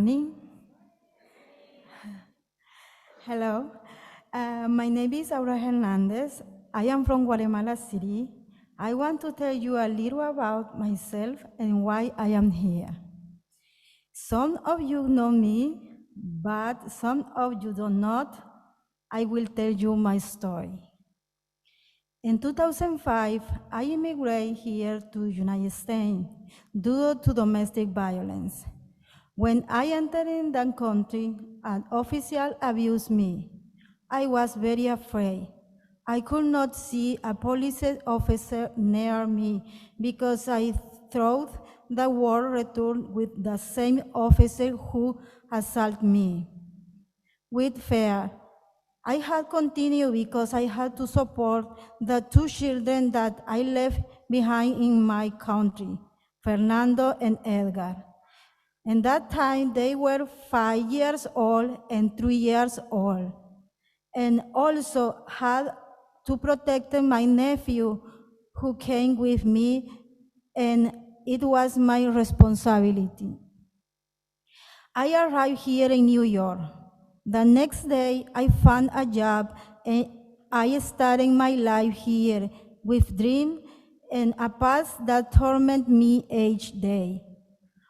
morning. Hello. My name is Aura Hernandez. I am from Guatemala City. I want to tell you a little about myself and why I am here. Some of you know me, but some of you do not. I will tell you my story. In 2005, I immigrated here to United States due to domestic violence. When I entered in the country, an official abused me. I was very afraid. I could not see a police officer near me because I thought the war returned with the same officer who assaulted me. With fear, I had continued because I had to support the two children that I left behind in my country, Fernando and Edgar. And that time they were 5 years old and 3 years old. And also had to protect my nephew who came with me, and it was my responsibility. I arrived here in New York. The next day, I found a job and I started my life here with dreams and a past that torment me each day.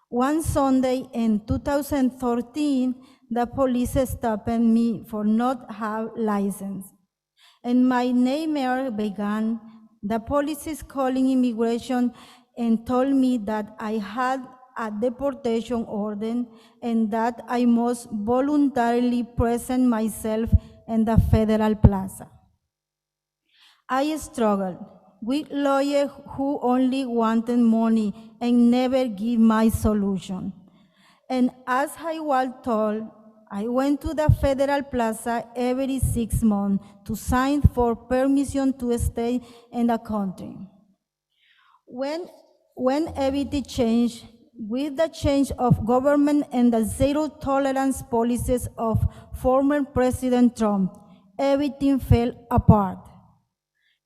One Sunday in 2013, the police stopped me for not have license. And my nightmare began. The police is calling immigration and told me that I had a deportation order and that I must voluntarily present myself in the federal plaza. I struggled with lawyers who only wanted money and never give my solution. And as I was told, I went to the federal plaza every 6 months to sign for permission to stay in the country. When everything changed, with the change of government and the zero tolerance policies of former President Trump, everything fell apart.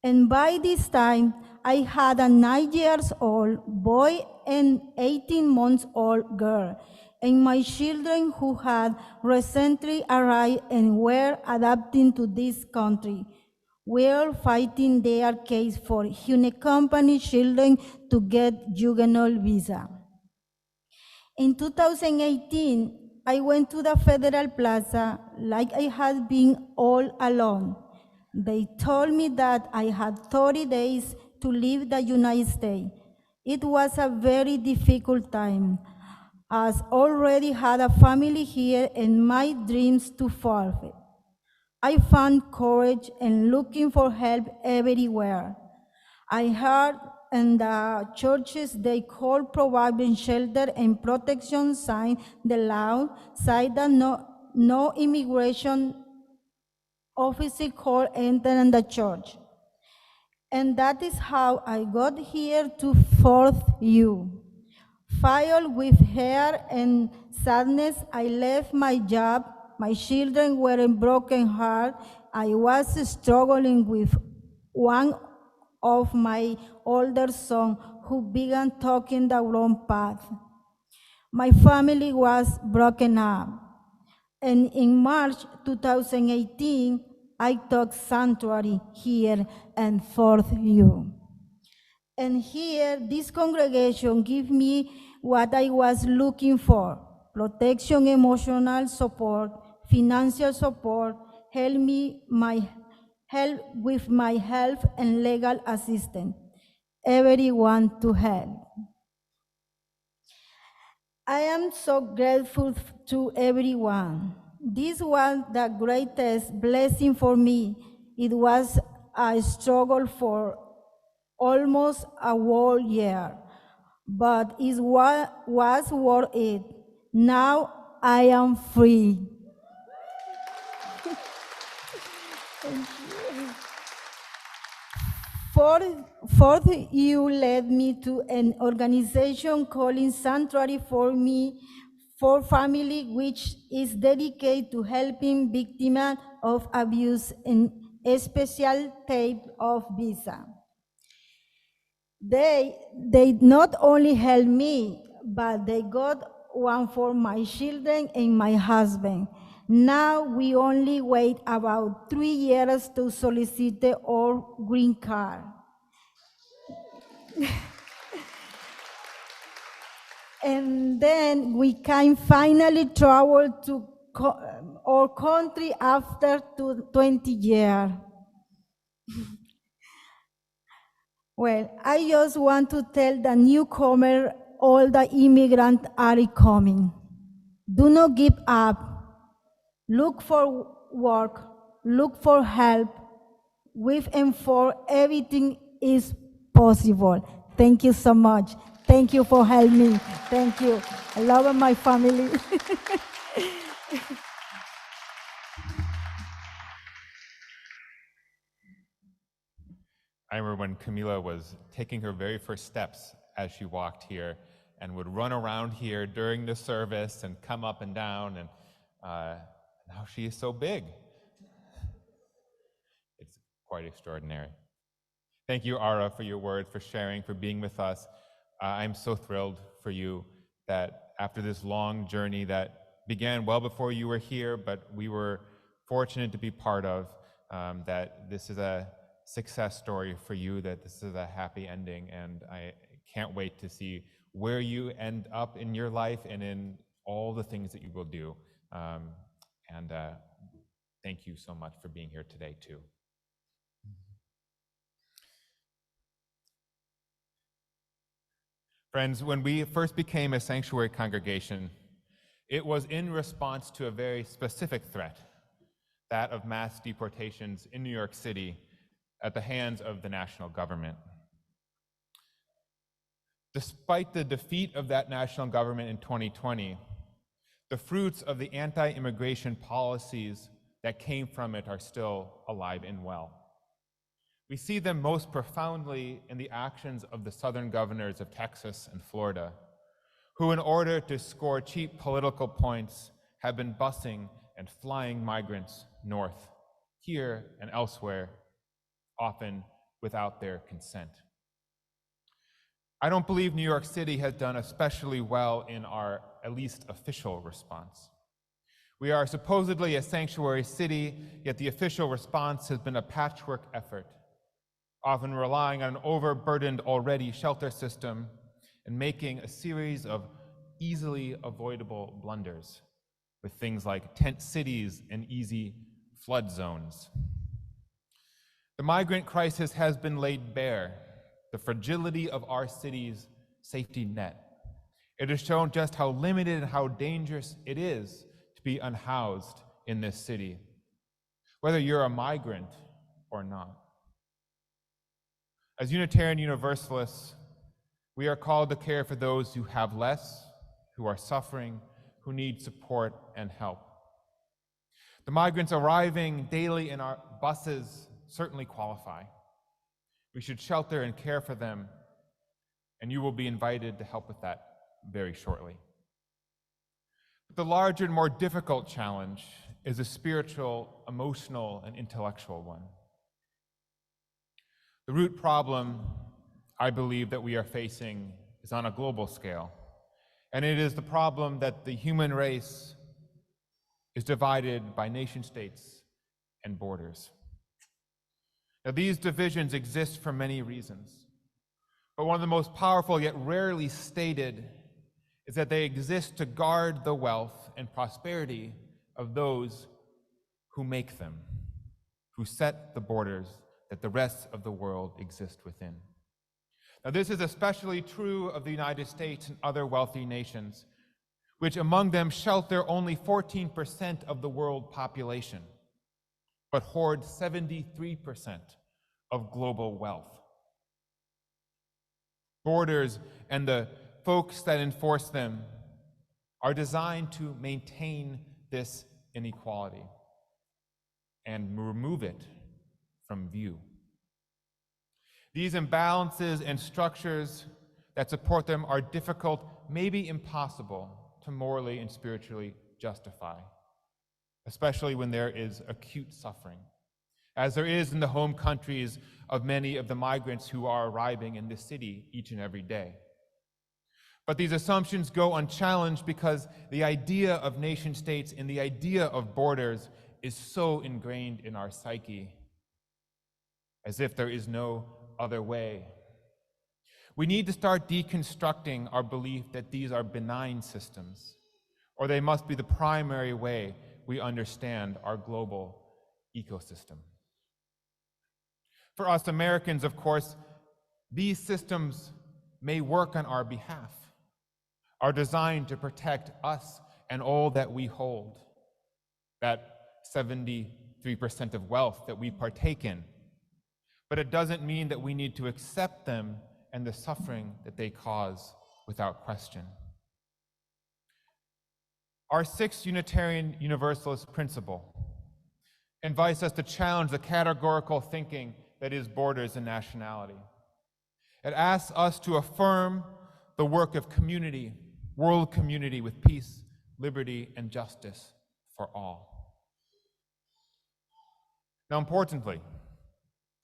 And by this time, I had a 9-year-old boy and 18-month-old girl, and my children who had recently arrived and were adapting to this country were fighting their case for unaccompanied children to get juvenile visa. In 2018, I went to the Federal Plaza like I had been all alone. They told me that I had 30 days to leave the United States. It was a very difficult time, as already had a family here and my dreams to fulfill. I found courage and looking for help everywhere. I heard in the churches they call providing shelter and protection sign the law, said that no immigration officer could enter in the church. And that is how I got here to Fourth U. Filled with fear and sadness, I left my job. My children were in broken heart. I was struggling with one of my older sons who began talking the wrong path. My family was broken up. And in March 2018, I took sanctuary here in Fourth U. And here, this congregation gave me what I was looking for: protection, emotional support, financial support, help with my health and legal assistance. Everyone to help. I am so grateful to everyone. This was the greatest blessing for me. It was a struggle for almost a whole year, but it was worth it. Now I am free. Fourth, you led me to an organization calling Sanctuary for Family, which is dedicated to helping victims of abuse in a special type of visa. They not only helped me, but they got one for my children and my husband. Now we only wait about 3 years to solicit our green card. And then we can finally travel to our country after 20 years. Well, I just want to tell the newcomer all the immigrants are coming. Do not give up. Look for work. Look for help. With and for everything is possible. Thank you so much. Thank you for helping me. Thank you. I love my family. I remember when Camila was taking her very first steps as she walked here and would run around here during the service and come up and down, and now she is so big. It's quite extraordinary. Thank you, Ara, for your words, for sharing, for being with us. I'm so thrilled for you that after this long journey that began well before you were here, but we were fortunate to be part of, that this is a success story for you, that this is a happy ending, and I can't wait to see where you end up in your life and in all the things that you will do. Thank you so much for being here today, too. Friends, when we first became a sanctuary congregation, it was in response to a very specific threat, that of mass deportations in New York City at the hands of the national government. Despite the defeat of that national government in 2020, the fruits of the anti-immigration policies that came from it are still alive and well. We see them most profoundly in the actions of the southern governors of Texas and Florida, who, in order to score cheap political points, have been busing and flying migrants north, here and elsewhere, often without their consent. I don't believe New York City has done especially well in our at least official response. We are supposedly a sanctuary city, yet the official response has been a patchwork effort, often relying on an overburdened already shelter system and making a series of easily avoidable blunders with things like tent cities and easy flood zones. The migrant crisis has been laid bare, the fragility of our city's safety net. It has shown just how limited and how dangerous it is to be unhoused in this city, whether you're a migrant or not. As Unitarian Universalists, we are called to care for those who have less, who are suffering, who need support and help. The migrants arriving daily in our buses certainly qualify. We should shelter and care for them, and you will be invited to help with that very shortly. But the larger and more difficult challenge is a spiritual, emotional, and intellectual one. The root problem, I believe, that we are facing is on a global scale, and it is the problem that the human race is divided by nation states and borders. Now, these divisions exist for many reasons, but one of the most powerful yet rarely stated is that they exist to guard the wealth and prosperity of those who make them, who set the borders that the rest of the world exist within. Now, this is especially true of the United States and other wealthy nations, which among them shelter only 14% of the world population, but hoard 73% of global wealth. Borders and the folks that enforce them are designed to maintain this inequality and remove it from view. These imbalances and structures that support them are difficult, maybe impossible, to morally and spiritually justify, especially when there is acute suffering, as there is in the home countries of many of the migrants who are arriving in this city each and every day. But these assumptions go unchallenged because the idea of nation states and the idea of borders is so ingrained in our psyche, as if there is no other way. We need to start deconstructing our belief that these are benign systems, or they must be the primary way we understand our global ecosystem. For us Americans, of course, these systems may work on our behalf, are designed to protect us and all that we hold, that 73% of wealth that we partake in. But it doesn't mean that we need to accept them and the suffering that they cause without question. Our sixth Unitarian Universalist principle invites us to challenge the categorical thinking that is borders and nationality. It asks us to affirm the work of community, world community with peace, liberty, and justice for all. Now, importantly,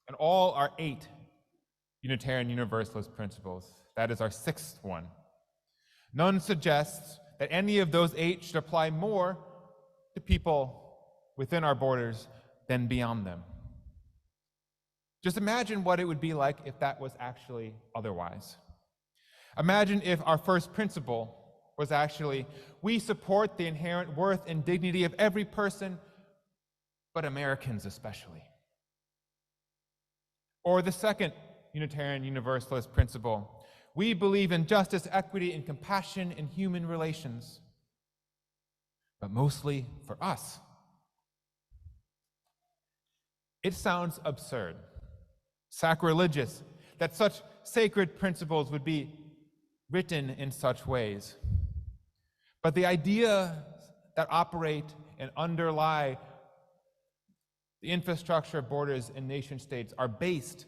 in all our 8 Unitarian Universalist principles, that is our 6th one, none suggests that any of those 8 should apply more to people within our borders than beyond them. Just imagine what it would be like if that was actually otherwise. Imagine if our first principle was actually, we support the inherent worth and dignity of every person, but Americans especially. Or the second Unitarian Universalist principle, we believe in justice, equity, and compassion in human relations, but mostly for us. It sounds absurd, sacrilegious, that such sacred principles would be written in such ways. But the ideas that operate and underlie the infrastructure of borders and nation states are based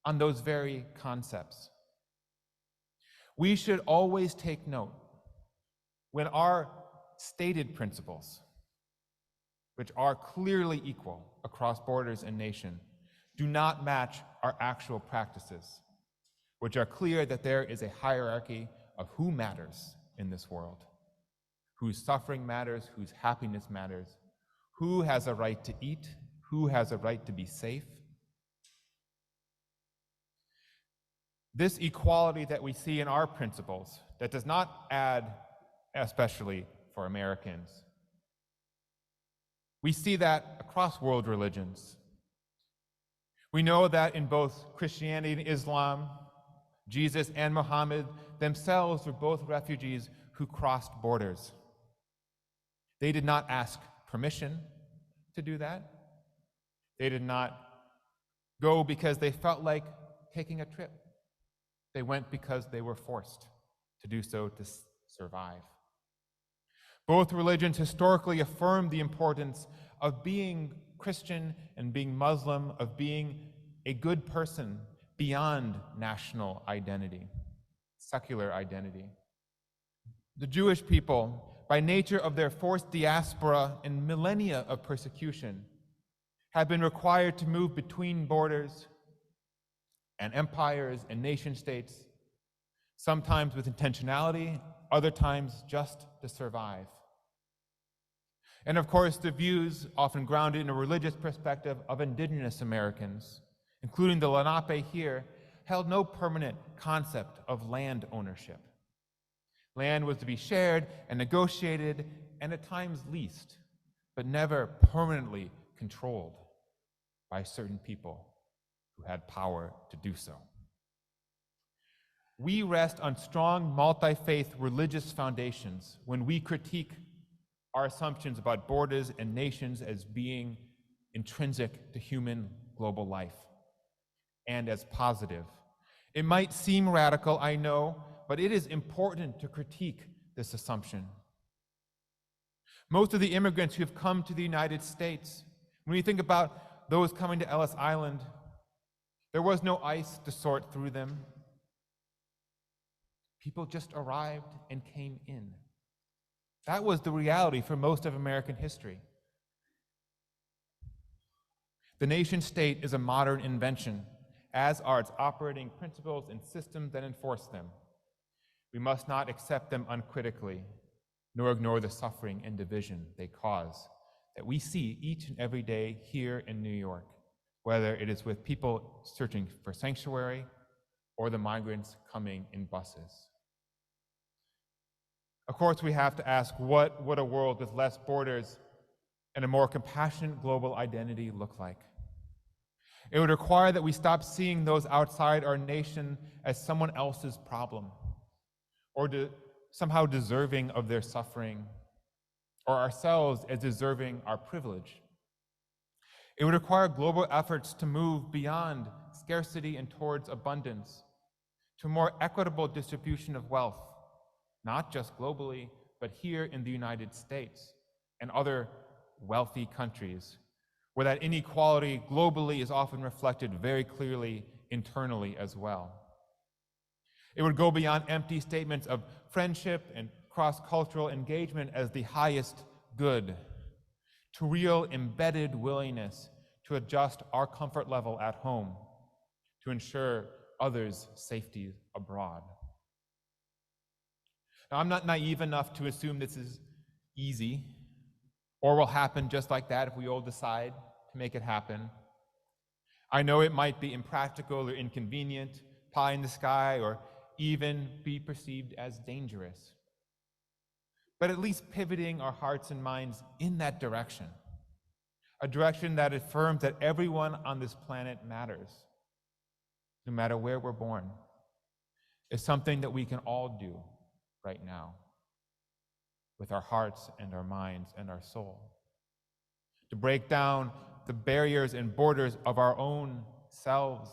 on those very concepts. We should always take note when our stated principles, which are clearly equal across borders and nation, do not match our actual practices, which are clear that there is a hierarchy of who matters in this world, whose suffering matters, whose happiness matters, who has a right to eat, who has a right to be safe. This equality that we see in our principles, that does not add, especially for Americans. We see that across world religions. We know that in both Christianity and Islam, Jesus and Muhammad themselves were both refugees who crossed borders. They did not ask permission to do that. They did not go because they felt like taking a trip. They went because they were forced to do so to survive. Both religions historically affirmed the importance of being Christian and being Muslim, of being a good person beyond national identity, secular identity. The Jewish people, by nature of their forced diaspora and millennia of persecution, have been required to move between borders and empires and nation states, sometimes with intentionality, other times just to survive. And of course, the views, often grounded in a religious perspective, of indigenous Americans, including the Lenape here, held no permanent concept of land ownership. Land was to be shared and negotiated and at times leased, but never permanently controlled by certain people who had power to do so. We rest on strong multi-faith religious foundations when we critique our assumptions about borders and nations as being intrinsic to human global life and as positive. It might seem radical, I know, but it is important to critique this assumption. Most of the immigrants who have come to the United States, when you think about those coming to Ellis Island, there was no ICE to sort through them. People just arrived and came in. That was the reality for most of American history. The nation state is a modern invention, as are its operating principles and systems that enforce them. We must not accept them uncritically, nor ignore the suffering and division they cause that we see each and every day here in New York, whether it is with people searching for sanctuary or the migrants coming in buses. Of course, we have to ask, what would a world with less borders and a more compassionate global identity look like? It would require that we stop seeing those outside our nation as someone else's problem, or somehow deserving of their suffering, or ourselves as deserving our privilege. It would require global efforts to move beyond scarcity and towards abundance, to a more equitable distribution of wealth, not just globally, but here in the United States and other wealthy countries, where that inequality globally is often reflected very clearly internally as well. It would go beyond empty statements of friendship and cross-cultural engagement as the highest good, to real embedded willingness to adjust our comfort level at home to ensure others' safety abroad. Now, I'm not naive enough to assume this is easy or will happen just like that if we all decide to make it happen. I know it might be impractical or inconvenient, pie in the sky, or even be perceived as dangerous. But at least pivoting our hearts and minds in that direction, a direction that affirms that everyone on this planet matters, no matter where we're born, is something that we can all do right now with our hearts and our minds and our soul. To break down the barriers and borders of our own selves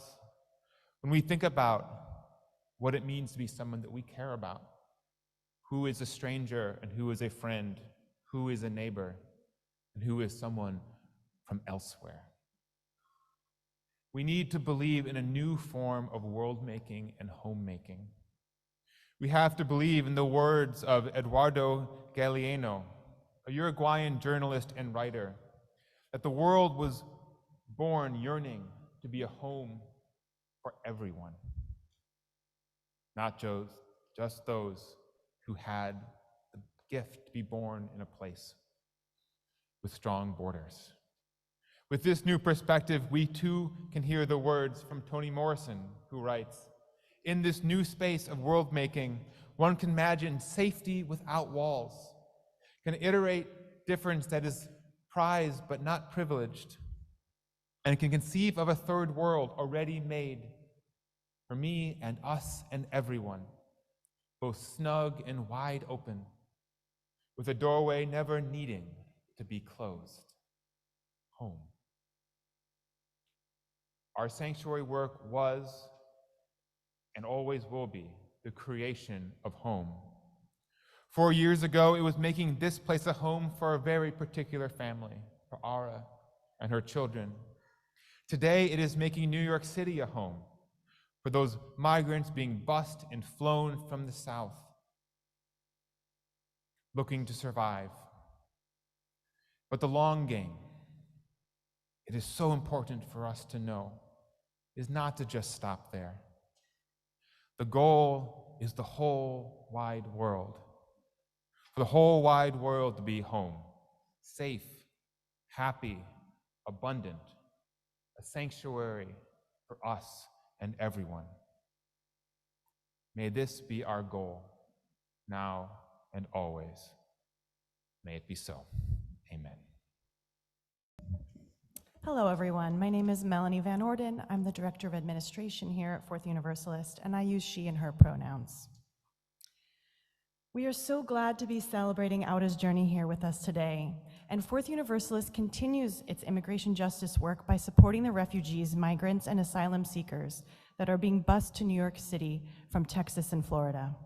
when we think about what it means to be someone that we care about. Who is a stranger and who is a friend? Who is a neighbor and who is someone from elsewhere? We need to believe in a new form of world-making and home-making. We have to believe in the words of Eduardo Galeano, a Uruguayan journalist and writer, that the world was born yearning to be a home for everyone, not just those who had the gift to be born in a place with strong borders. With this new perspective, we too can hear the words from Toni Morrison, who writes, "In this new space of world-making, one can imagine safety without walls, can iterate difference that is prized but not privileged, and can conceive of a third world already made for me and us and everyone, both snug and wide open, with a doorway never needing to be closed. Home." Our sanctuary work was and always will be the creation of home. 4 years ago, it was making this place a home for a very particular family, for Ara and her children. Today, it is making New York City a home for those migrants being bused and flown from the South, looking to survive. But the long game, it is so important for us to know, is not to just stop there. The goal is the whole wide world. For the whole wide world to be home, safe, happy, abundant, a sanctuary for us and everyone. May this be our goal, now and always. May it be so. Amen. Hello, everyone. My name is Melanie Van Orden. I'm the Director of Administration here at Fourth Universalist, and I use she and her pronouns. We are so glad to be celebrating Aura's journey here with us today, and Fourth Universalist continues its immigration justice work by supporting the refugees, migrants, and asylum seekers that are being bused to New York City from Texas and Florida.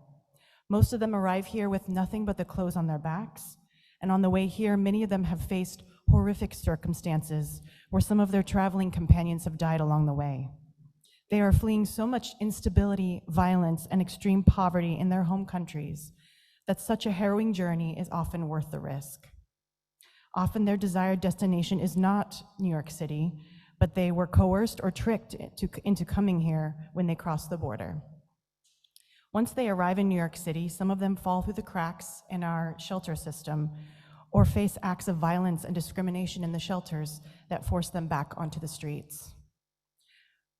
Most of them arrive here with nothing but the clothes on their backs, and on the way here, many of them have faced horrific circumstances where some of their traveling companions have died along the way. They are fleeing so much instability, violence, and extreme poverty in their home countries that such a harrowing journey is often worth the risk. Often their desired destination is not New York City, but they were coerced or tricked into coming here when they crossed the border. Once they arrive in New York City, some of them fall through the cracks in our shelter system or face acts of violence and discrimination in the shelters that force them back onto the streets.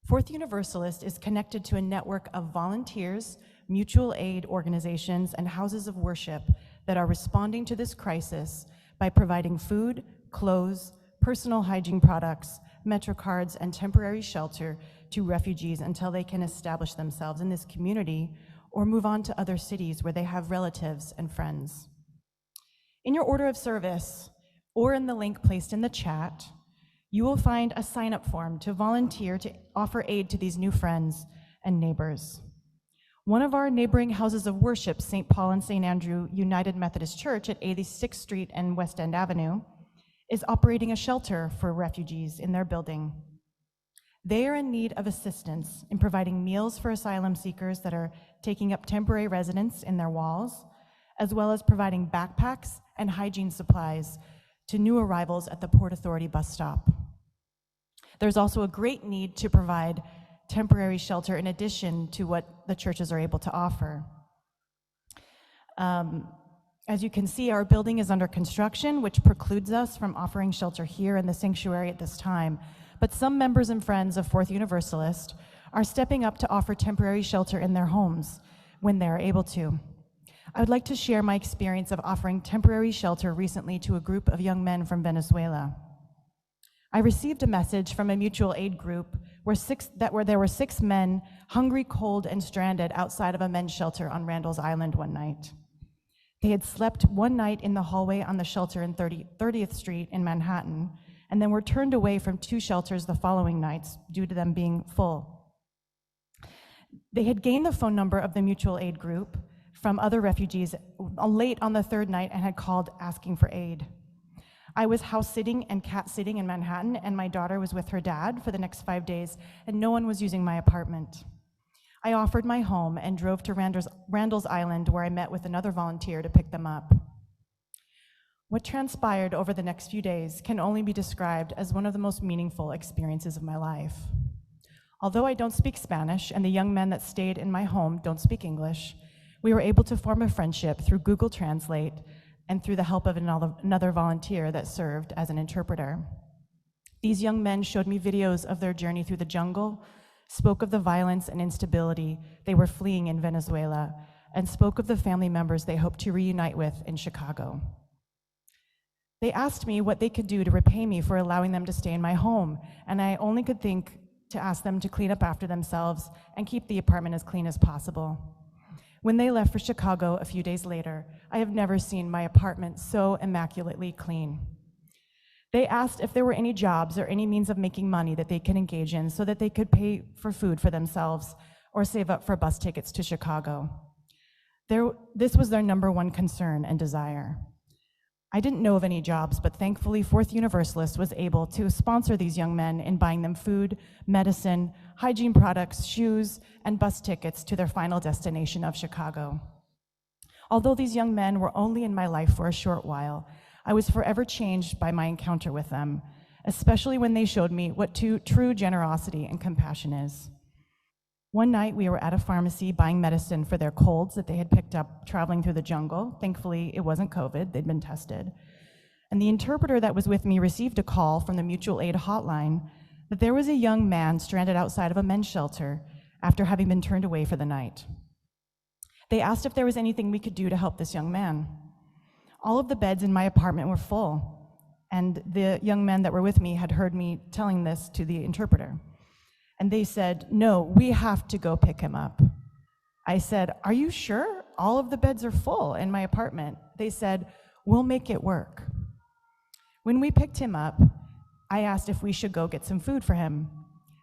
Fourth Universalist is connected to a network of volunteers, mutual aid organizations, and houses of worship that are responding to this crisis by providing food, clothes, personal hygiene products, MetroCards, and temporary shelter to refugees until they can establish themselves in this community or move on to other cities where they have relatives and friends. In your order of service, or in the link placed in the chat, you will find a sign-up form to volunteer to offer aid to these new friends and neighbors. One of our neighboring houses of worship, St. Paul and St. Andrew United Methodist Church at 86th Street and West End Avenue, is operating a shelter for refugees in their building. They are in need of assistance in providing meals for asylum seekers that are taking up temporary residence in their walls, as well as providing backpacks and hygiene supplies to new arrivals at the Port Authority bus stop. There's also a great need to provide temporary shelter in addition to what the churches are able to offer. As you can see, our building is under construction, which precludes us from offering shelter here in the sanctuary at this time. But some members and friends of Fourth Universalist are stepping up to offer temporary shelter in their homes when they're able to. I would like to share my experience of offering temporary shelter recently to a group of young men from Venezuela. I received a message from a mutual aid group where there were 6 men hungry, cold, and stranded outside of a men's shelter on Randall's Island one night. They had slept one night in the hallway on the shelter in 30th Street in Manhattan, and then were turned away from 2 shelters the following nights due to them being full. They had gained the phone number of the mutual aid group from other refugees late on the 3rd night and had called asking for aid. I was house sitting and cat sitting in Manhattan, and my daughter was with her dad for the next 5 days, and no one was using my apartment. I offered my home and drove to Randall's Island, where I met with another volunteer to pick them up. What transpired over the next few days can only be described as one of the most meaningful experiences of my life. Although I don't speak Spanish, and the young men that stayed in my home don't speak English, we were able to form a friendship through Google Translate and through the help of another volunteer that served as an interpreter. These young men showed me videos of their journey through the jungle, spoke of the violence and instability they were fleeing in Venezuela, and spoke of the family members they hoped to reunite with in Chicago. They asked me what they could do to repay me for allowing them to stay in my home, and I only could think to ask them to clean up after themselves and keep the apartment as clean as possible. When they left for Chicago a few days later, I have never seen my apartment so immaculately clean. They asked if there were any jobs or any means of making money that they could engage in so that they could pay for food for themselves or save up for bus tickets to Chicago. This was their number one concern and desire. I didn't know of any jobs, but thankfully Fourth Universalist was able to sponsor these young men in buying them food, medicine, hygiene products, shoes, and bus tickets to their final destination of Chicago. Although these young men were only in my life for a short while, I was forever changed by my encounter with them, especially when they showed me what true generosity and compassion is. One night we were at a pharmacy buying medicine for their colds that they had picked up traveling through the jungle. Thankfully, it wasn't COVID, they'd been tested. And the interpreter that was with me received a call from the mutual aid hotline that there was a young man stranded outside of a men's shelter after having been turned away for the night. They asked if there was anything we could do to help this young man. All of the beds in my apartment were full, and the young men that were with me had heard me telling this to the interpreter. And they said, "No, we have to go pick him up." I said, "Are you sure? All of the beds are full in my apartment." They said, "We'll make it work." When we picked him up, I asked if we should go get some food for him.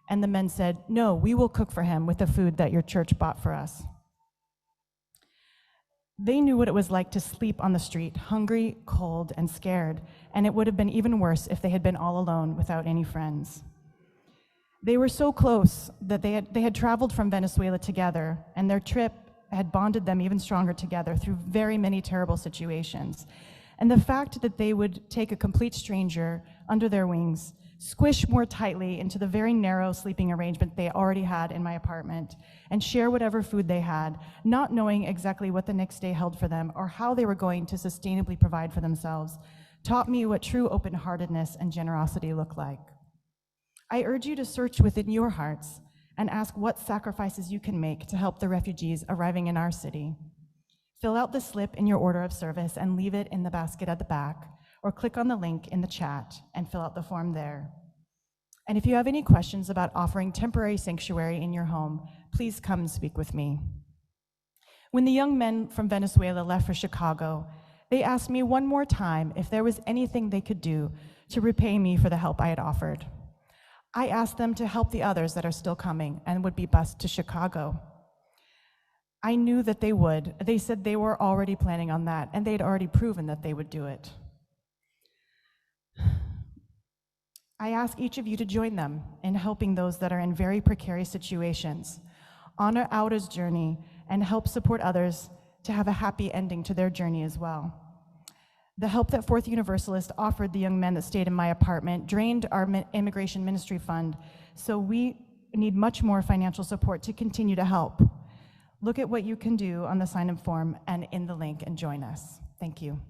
And the men said, "No, we will cook for him with the food that your church bought for us." They knew what it was like to sleep on the street, hungry, cold, and scared, and it would have been even worse if they had been all alone without any friends. They were so close that they had traveled from Venezuela together, and their trip had bonded them even stronger together through very many terrible situations. And the fact that they would take a complete stranger under their wings squish more tightly into the very narrow sleeping arrangement they already had in my apartment, and share whatever food they had, not knowing exactly what the next day held for them or how they were going to sustainably provide for themselves, taught me what true open-heartedness and generosity look like. I urge you to search within your hearts and ask what sacrifices you can make to help the refugees arriving in our city. Fill out the slip in your order of service and leave it in the basket at the back, or click on the link in the chat and fill out the form there. And if you have any questions about offering temporary sanctuary in your home, please come and speak with me. When the young men from Venezuela left for Chicago, they asked me one more time if there was anything they could do to repay me for the help I had offered. I asked them to help the others that are still coming and would be bused to Chicago. I knew that they would. They said they were already planning on that, and they'd already proven that they would do it. I ask each of you to join them in helping those that are in very precarious situations, honor Aura's journey, and help support others to have a happy ending to their journey as well. The help that Fourth Universalist offered the young men that stayed in my apartment drained our immigration ministry fund, so we need much more financial support to continue to help. Look at what you can do on the sign-up form and in the link and join us. Thank you.